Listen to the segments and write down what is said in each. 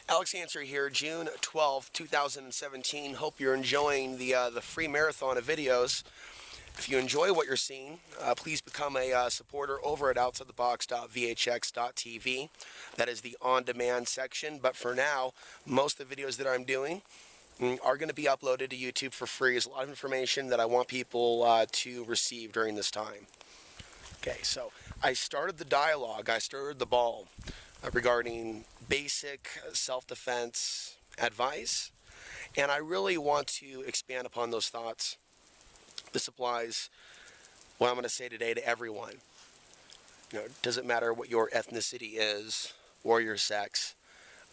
Alex Answer here, June 12th, 2017. Hope you're enjoying the free marathon of videos. If you enjoy what you're seeing, please become a supporter over at outsidethebox.vhx.tv. That is the on-demand section. But for now, most of the videos that I'm doing are going to be uploaded to YouTube for free. There's a lot of information that I want people to receive during this time. Okay, so I started the dialogue, I started the ball regarding basic self-defense advice, and I really want to expand upon those thoughts. This applies, what I'm going to say today, to everyone. It doesn't matter what your ethnicity is or your sex.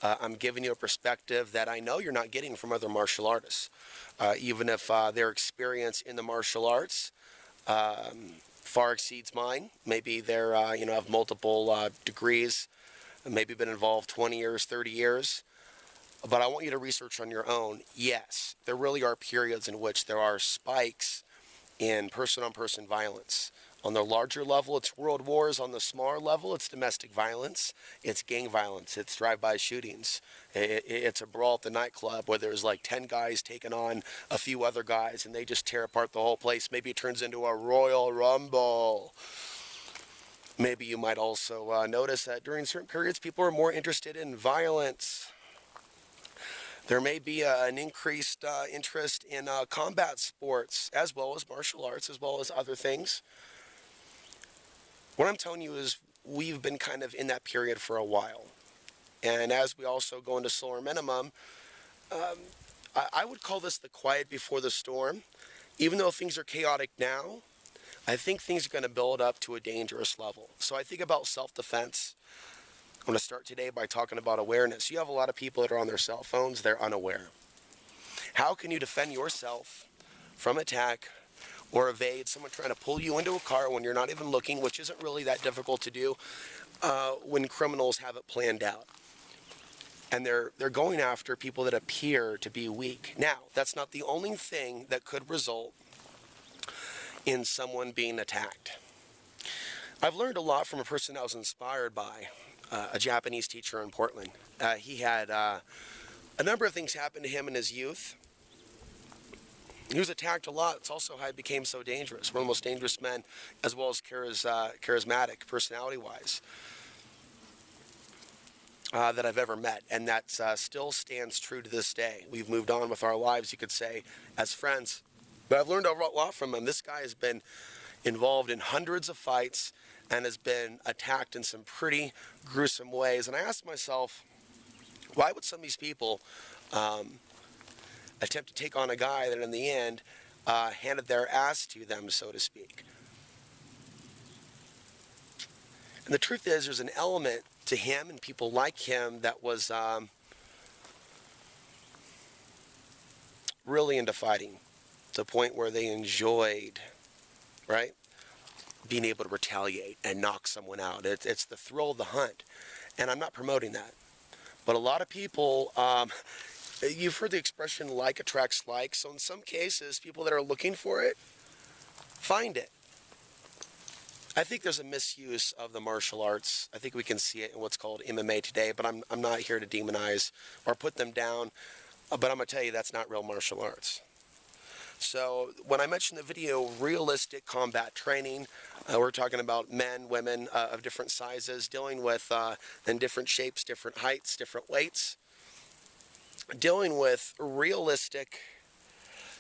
I'm giving you a perspective that I know you're not getting from other martial artists. Even if their experience in the martial arts far exceeds mine. Maybe they're, have multiple degrees, maybe been involved 20 years, 30 years. But I want you to research on your own. Yes, there really are periods in which there are spikes in person-on-person violence. On the larger level, it's world wars. On the smaller level, it's domestic violence. It's gang violence. It's drive-by shootings. It's a brawl at the nightclub where there's like 10 guys taking on a few other guys and they just tear apart the whole place. Maybe it turns into a Royal Rumble. Maybe you might also notice that during certain periods, people are more interested in violence. There may be an increased interest in combat sports, as well as martial arts, as well as other things. What I'm telling you is we've been kind of in that period for a while. And as we also go into solar minimum, I would call this the quiet before the storm. Even though things are chaotic now, I think things are going to build up to a dangerous level. So I think about self-defense. I'm going to start today by talking about awareness. You have a lot of people that are on their cell phones, they're unaware. How can you defend yourself from attack or evade someone trying to pull you into a car when you're not even looking, which isn't really that difficult to do when criminals have it planned out? And they're going after people that appear to be weak. Now, that's not the only thing that could result in someone being attacked. I've learned a lot from a person I was inspired by, a Japanese teacher in Portland. He had a number of things happen to him in his youth. He was attacked a lot. It's also how he became so dangerous. One of the most dangerous men, as well as charismatic, personality-wise, that I've ever met. And that still stands true to this day. We've moved on with our lives, you could say, as friends. But I've learned a lot from him. This guy has been involved in hundreds of fights and has been attacked in some pretty gruesome ways. And I asked myself, why would some of these people attempt to take on a guy that in the end handed their ass to them, so to speak? And the truth is, there's an element to him and people like him that was really into fighting, to the point where they enjoyed, right, being able to retaliate and knock someone out. It's the thrill of the hunt. And I'm not promoting that. But a lot of people, you've heard the expression like attracts like. So in some cases, people that are looking for it, find it. I think there's a misuse of the martial arts. I think we can see it in what's called MMA today, but I'm not here to demonize or put them down. But I'm going to tell you that's not real martial arts. So when I mentioned the video, realistic combat training, we're talking about men, women of different sizes, dealing with in different shapes, different heights, different weights, dealing with realistic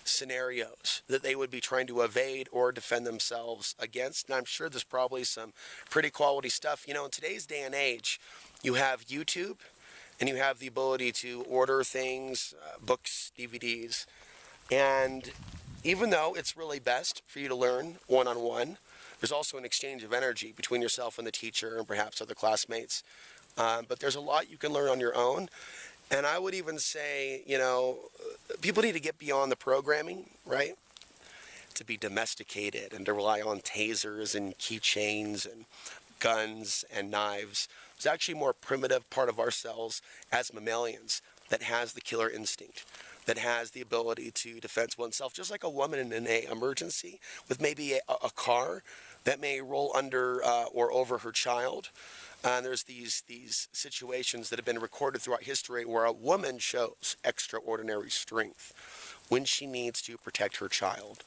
scenarios that they would be trying to evade or defend themselves against. And I'm sure there's probably some pretty quality stuff. In today's day and age, you have YouTube and you have the ability to order things, books, DVDs. And even though it's really best for you to learn one-on-one, there's also an exchange of energy between yourself and the teacher and perhaps other classmates. But there's a lot you can learn on your own. And I would even say, people need to get beyond the programming, right? To be domesticated and to rely on tasers and keychains and guns and knives. It's actually a more primitive part of ourselves as mammalians that has the killer instinct, that has the ability to defend oneself, just like a woman in an emergency with maybe a car that may roll under or over her child. And there's these situations that have been recorded throughout history where a woman shows extraordinary strength when she needs to protect her child.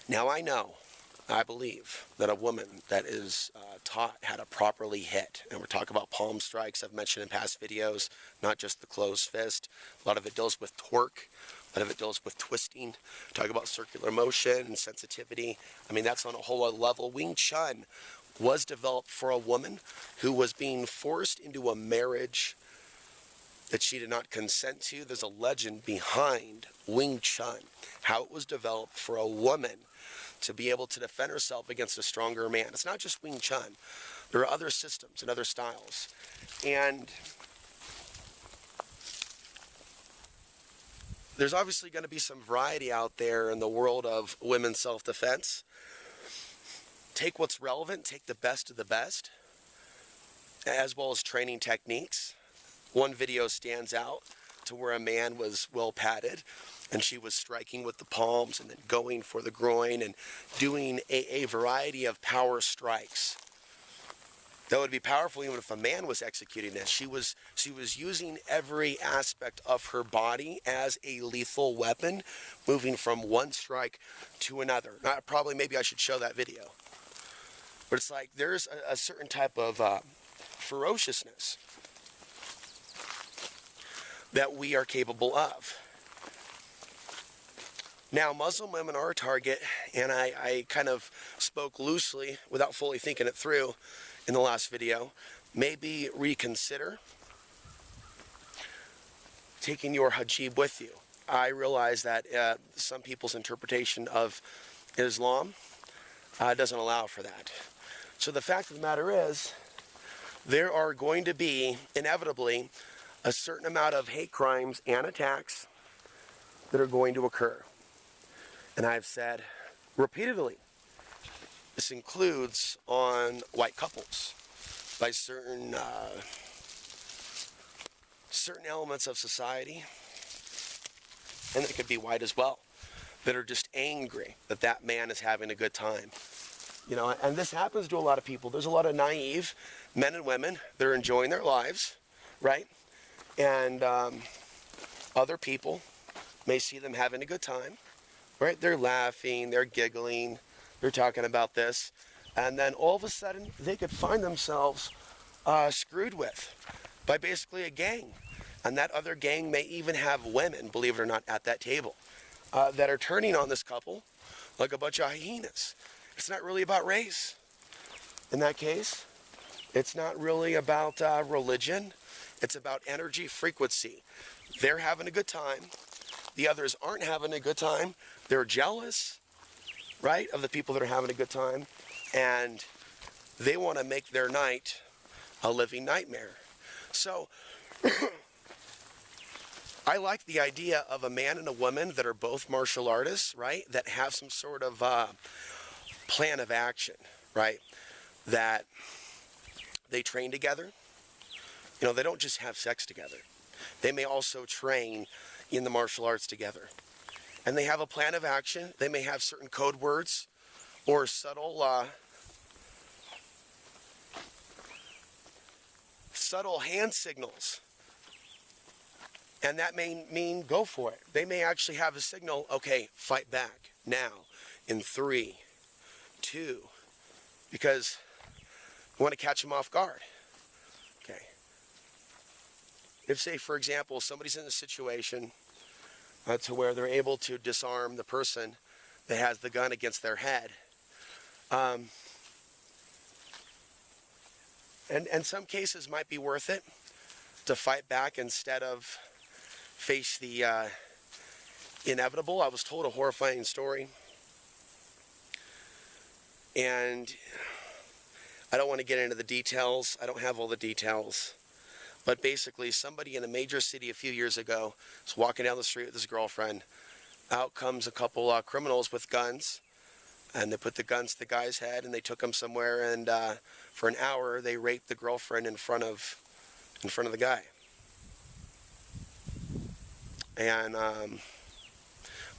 Now I believe that a woman that is taught how to properly hit, and we're talking about palm strikes I've mentioned in past videos, not just the closed fist. A lot of it deals with torque. A lot of it deals with twisting. Talk about circular motion and sensitivity. I mean, that's on a whole other level. Wing Chun was developed for a woman who was being forced into a marriage that she did not consent to. There's a legend behind Wing Chun, how it was developed for a woman to be able to defend herself against a stronger man. It's not just Wing Chun. There are other systems and other styles. And there's obviously going to be some variety out there in the world of women's self-defense. Take what's relevant, take the best of the best, as well as training techniques. One video stands out to where a man was well padded and she was striking with the palms and then going for the groin and doing a variety of power strikes. That would be powerful even if a man was executing this. She was using every aspect of her body as a lethal weapon, moving from one strike to another. Probably maybe I should show that video. But it's like there's a certain type of ferociousness that we are capable of. Now, Muslim women are a target, and I kind of spoke loosely without fully thinking it through in the last video. Maybe reconsider taking your hijab with you. I realize that some people's interpretation of Islam doesn't allow for that. So the fact of the matter is, there are going to be, inevitably, a certain amount of hate crimes and attacks that are going to occur. And I've said repeatedly, this includes on white couples by certain elements of society, and it could be white as well, that are just angry that that man is having a good time. You know, and this happens to a lot of people. There's a lot of naive men and women that are enjoying their lives, right? And other people may see them having a good time, right? They're laughing, they're giggling, they're talking about this, and then all of a sudden they could find themselves screwed with by basically a gang. And that other gang may even have women, believe it or not, at that table that are turning on this couple like a bunch of hyenas. It's not really about race. In that case, it's not really about religion. It's about energy frequency. They're having a good time. The others aren't having a good time. They're jealous, right, of the people that are having a good time. And they want to make their night a living nightmare. So I like the idea of a man and a woman that are both martial artists, right, that have some sort of plan of action, right, that they train together. You know, they don't just have sex together. They may also train in the martial arts together. And they have a plan of action. They may have certain code words or subtle hand signals. And that may mean go for it. They may actually have a signal, okay, fight back now in 3, 2, because you want to catch them off guard. Okay. If, say, for example, somebody's in a situation to where they're able to disarm the person that has the gun against their head, and some cases might be worth it to fight back instead of face the inevitable. I was told a horrifying story, and I don't want to get into the details. I don't have all the details. But basically, somebody in a major city a few years ago was walking down the street with his girlfriend. Out comes a couple criminals with guns, and they put the guns to the guy's head, and they took him somewhere, and for an hour, they raped the girlfriend in front of the guy. And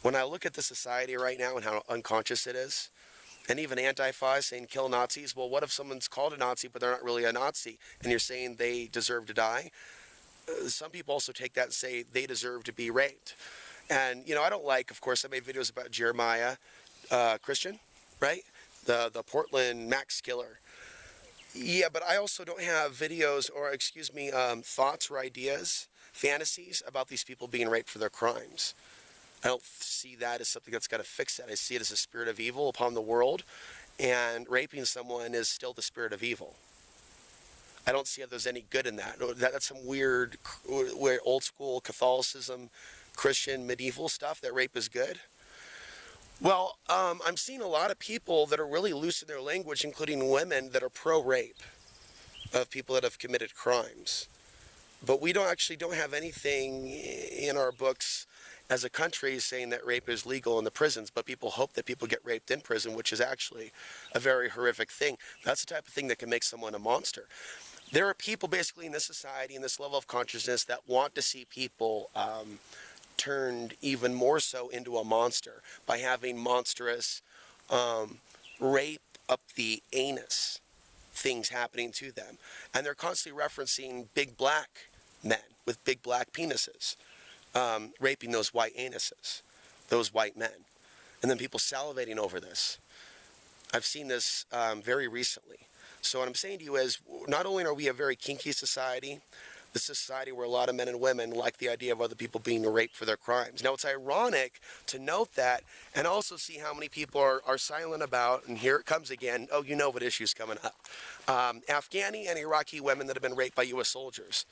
when I look at the society right now and how unconscious it is, And even Antifa is saying kill Nazis. Well, what if someone's called a Nazi, but they're not really a Nazi, and you're saying they deserve to die? Some people also take that and say they deserve to be raped. And, I don't like, of course, I made videos about Jeremiah Christian, right? The Portland Max killer. Yeah, but I also don't have videos or, excuse me, thoughts or ideas, fantasies about these people being raped for their crimes. I don't see that as something that's got to fix that. I see it as a spirit of evil upon the world, and raping someone is still the spirit of evil. I don't see if there's any good in that. That's some weird old school Catholicism, Christian, medieval stuff, that rape is good. Well, I'm seeing a lot of people that are really loose in their language, including women that are pro-rape of people that have committed crimes. But we don't have anything in our books as a country saying that rape is legal in the prisons, but people hope that people get raped in prison, which is actually a very horrific thing. That's the type of thing that can make someone a monster. There are people basically in this society, in this level of consciousness, that want to see people turned even more so into a monster by having monstrous rape up the anus things happening to them. And they're constantly referencing big black men with big black penises, raping those white anuses, those white men. And then people salivating over this. I've seen this very recently. So what I'm saying to you is, not only are we a very kinky society, this is a society where a lot of men and women like the idea of other people being raped for their crimes. Now, it's ironic to note that and also see how many people are silent about, and here it comes again, oh, you know what issue's coming up. Afghani and Iraqi women that have been raped by U.S. soldiers.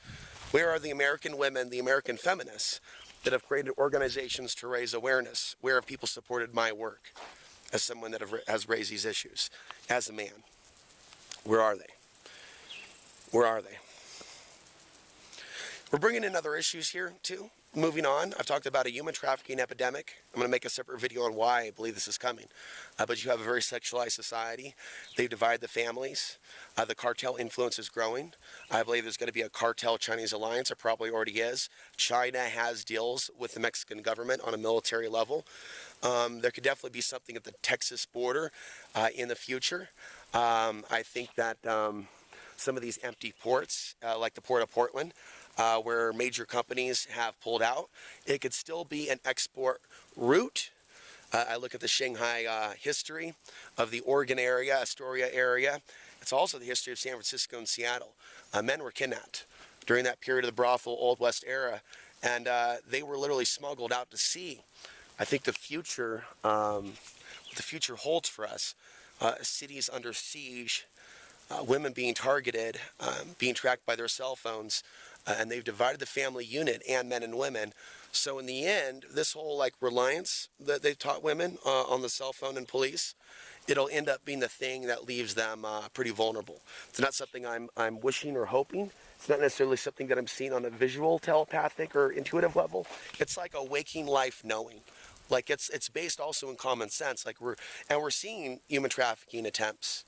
Where are the American women, the American feminists, that have created organizations to raise awareness? Where have people supported my work as someone that has raised these issues as a man? Where are they? Where are they? We're bringing in other issues here, too. Moving on, I've talked about a human trafficking epidemic. I'm going to make a separate video on why I believe this is coming. But you have a very sexualized society. They divide the families. The cartel influence is growing. I believe there's going to be a cartel-Chinese alliance. It probably already is. China has deals with the Mexican government on a military level. There could definitely be something at the Texas border in the future. I think that some of these empty ports, like the Port of Portland, where major companies have pulled out, it could still be an export route. I look at the Shanghai history of the Oregon area, Astoria area. It's also the history of San Francisco and Seattle. Men were kidnapped during that period of the brothel Old West era, and they were literally smuggled out to sea. I think the future holds for us, cities under siege, women being targeted, being tracked by their cell phones, and they've divided the family unit and men and women. So in the end, this whole reliance that they've taught women on the cell phone and police, it'll end up being the thing that leaves them pretty vulnerable. It's not something I'm wishing or hoping. It's not necessarily something that I'm seeing on a visual, telepathic, or intuitive level. It's like a waking life knowing. Like it's based also in common sense. We're seeing human trafficking attempts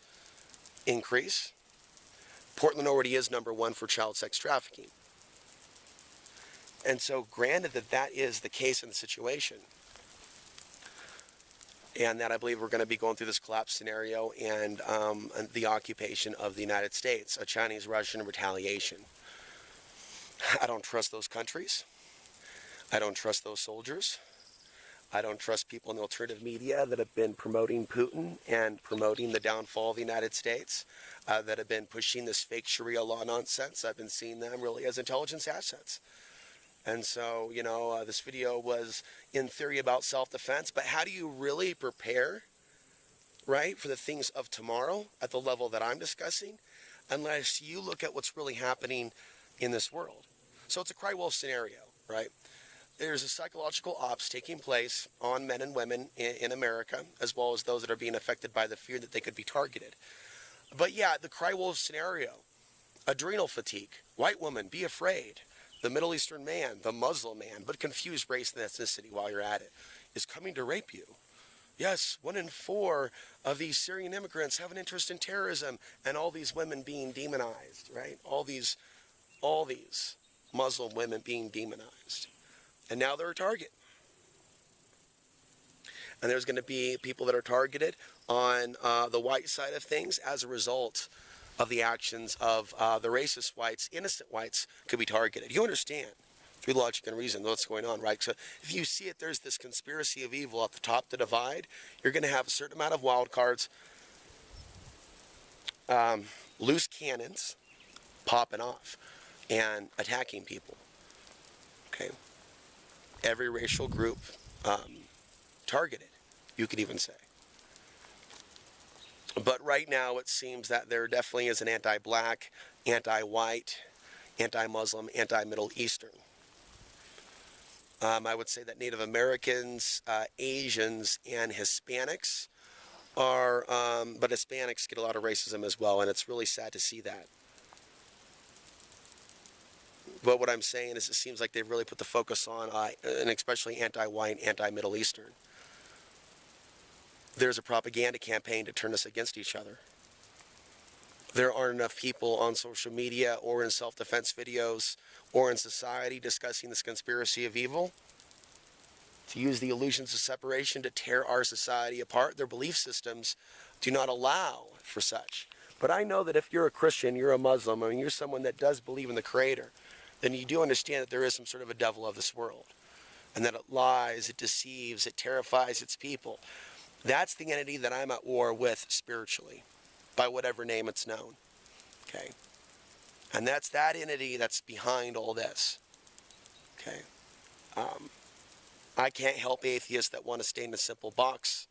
increase. Portland already is #1 for child sex trafficking. And so granted that is the case in the situation, and that I believe we're going to be going through this collapse scenario and the occupation of the United States, a Chinese-Russian retaliation. I don't trust those countries. I don't trust those soldiers. I don't trust people in the alternative media that have been promoting Putin and promoting the downfall of the United States, that have been pushing this fake Sharia law nonsense. I've been seeing them really as intelligence assets. And so, this video was in theory about self-defense, but how do you really prepare, right, for the things of tomorrow at the level that I'm discussing, unless you look at what's really happening in this world? So it's a cry wolf scenario, right? There's a psychological ops taking place on men and women in America, as well as those that are being affected by the fear that they could be targeted. But yeah, the cry wolf scenario, adrenal fatigue, white woman, be afraid. The Middle Eastern man, the Muslim man, but confuse race and ethnicity while you're at it, is coming to rape you. Yes, 1 in 4 of these Syrian immigrants have an interest in terrorism, and all these women being demonized, right? All these Muslim women being demonized. And now they're a target. And there's going to be people that are targeted on the white side of things as a result of the actions of the racist whites. Innocent whites could be targeted. You understand, through logic and reason, what's going on, right? So if you see it, there's this conspiracy of evil at the top to divide. You're going to have a certain amount of wild cards, loose cannons popping off and attacking people. Okay, every racial group targeted, you could even say. But right now it seems that there definitely is an anti-black, anti-white, anti-Muslim, anti-Middle Eastern. I would say that Native Americans, Asians, and Hispanics are, but Hispanics get a lot of racism as well, and it's really sad to see that. But what I'm saying is it seems like they've really put the focus on, and especially anti-white, anti-Middle Eastern. There's a propaganda campaign to turn us against each other. There aren't enough people on social media or in self-defense videos or in society discussing this conspiracy of evil to use the illusions of separation to tear our society apart. Their belief systems do not allow for such. But I know that if you're a Christian, you're a Muslim, I mean, you're someone that does believe in the Creator, then you do understand that there is some sort of a devil of this world, and that it lies, it deceives, it terrifies its people. That's the entity that I'm at war with spiritually, by whatever name it's known. Okay? And that's that entity that's behind all this. Okay? I can't help atheists that want to stay in a simple box.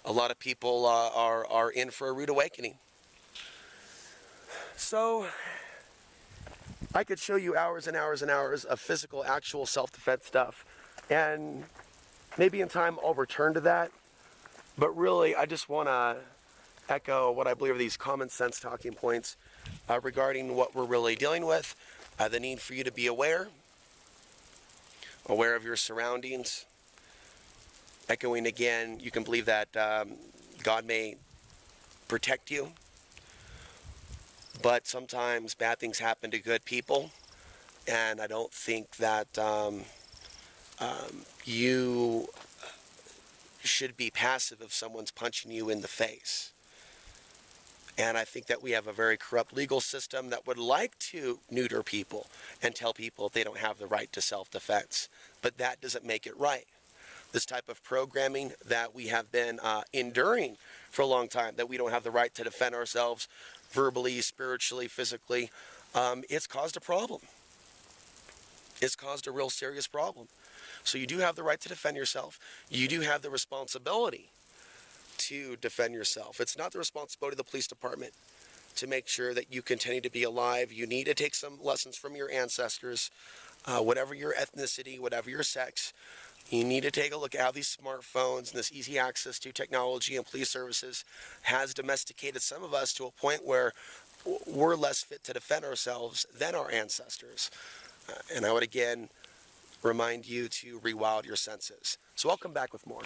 A lot of people are in for a rude awakening. So, I could show you hours and hours and hours of physical, actual self-defense stuff. And maybe in time I'll return to that. But really, I just want to echo what I believe are these common sense talking points regarding what we're really dealing with. The need for you to be aware of your surroundings. Echoing again, you can believe that God may protect you, but sometimes bad things happen to good people, and I don't think that you should be passive if someone's punching you in the face. And I think that we have a very corrupt legal system that would like to neuter people and tell people they don't have the right to self-defense. But that doesn't make it right. This type of programming that we have been enduring for a long time, that we don't have the right to defend ourselves verbally, spiritually, physically, it's caused a problem. It's caused a real serious problem. So you do have the right to defend yourself. You do have the responsibility to defend yourself. It's not the responsibility of the police department to make sure that you continue to be alive. You need to take some lessons from your ancestors, whatever your ethnicity, whatever your sex. You need to take a look at how these smartphones and this easy access to technology and police services has domesticated some of us to a point where we're less fit to defend ourselves than our ancestors. And I would again remind you to rewild your senses. So I'll come back with more.